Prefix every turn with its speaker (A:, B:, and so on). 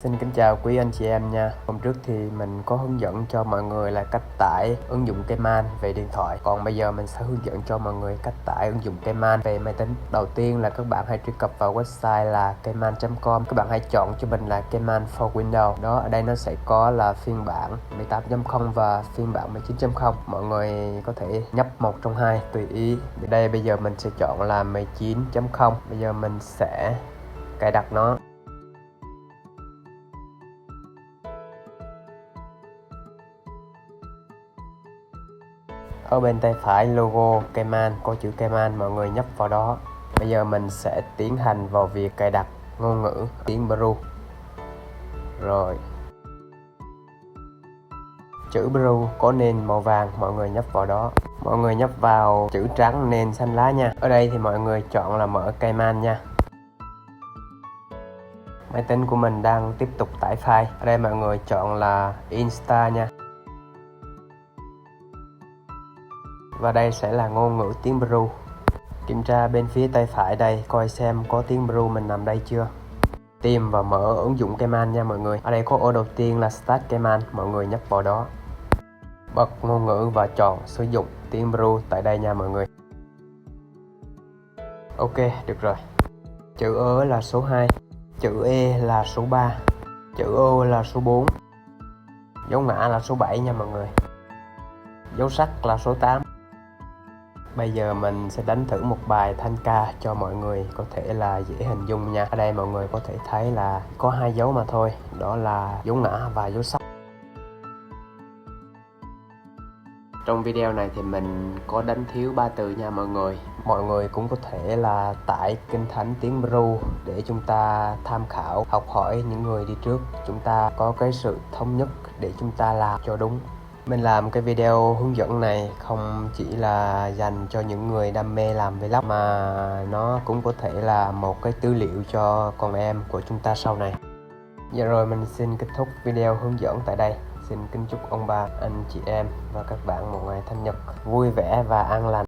A: Xin kính chào quý anh chị em nha. Hôm trước thì mình có hướng dẫn cho mọi người là cách tải ứng dụng Cayman về điện thoại. Còn bây giờ mình sẽ hướng dẫn cho mọi người cách tải ứng dụng Cayman về máy tính. Đầu tiên là các bạn hãy truy cập vào website là cayman.com. Các bạn hãy chọn cho mình là Cayman for Windows. Đó, ở đây nó sẽ có là phiên bản 18.0 và phiên bản 19.0. Mọi người có thể nhấp một trong hai tùy ý. Ở đây bây giờ mình sẽ chọn là 19.0. Bây giờ mình sẽ cài đặt nó. Ở bên tay phải logo Cayman, có chữ Cayman, mọi người nhấp vào đó. Bây giờ mình sẽ tiến hành vào việc cài đặt ngôn ngữ tiếng Peru. Rồi, chữ Peru có nền màu vàng, mọi người nhấp vào đó. Mọi người nhấp vào chữ trắng nền xanh lá nha. Ở đây thì mọi người chọn là mở Cayman nha. Máy tính của mình đang tiếp tục tải file. Ở đây mọi người chọn là Insta nha. Và đây sẽ là ngôn ngữ tiếng Peru. Kiểm tra bên phía tay phải đây, coi xem có tiếng Peru mình nằm đây chưa. Tìm và mở ứng dụng Cayman nha mọi người. Ở đây có ô đầu tiên là Start Cayman, mọi người nhấp vào đó. Bật ngôn ngữ và chọn sử dụng tiếng Peru tại đây nha mọi người. Ok, được rồi. Chữ ớ là số 2, chữ E là số 3, chữ O là số 4, dấu ngã là số 7 nha mọi người. Dấu sắc là số 8. Bây giờ mình sẽ đánh thử một bài thanh ca cho mọi người có thể là dễ hình dung nha. Ở đây mọi người có thể thấy là có hai dấu mà thôi, đó là dấu ngã và dấu sắc. Trong video này thì mình có đánh thiếu 3 từ nha mọi người. Mọi người cũng có thể là tải kinh thánh tiếng Peru để chúng ta tham khảo, học hỏi những người đi trước. Chúng ta có cái sự thống nhất để chúng ta làm cho đúng. Mình làm cái video hướng dẫn này không chỉ là dành cho những người đam mê làm vlog mà nó cũng có thể là một cái tư liệu cho con em của chúng ta sau này. Giờ rồi mình xin kết thúc video hướng dẫn tại đây. Xin kính chúc ông bà, anh chị em và các bạn một ngày Thanh Nhật vui vẻ và an lành.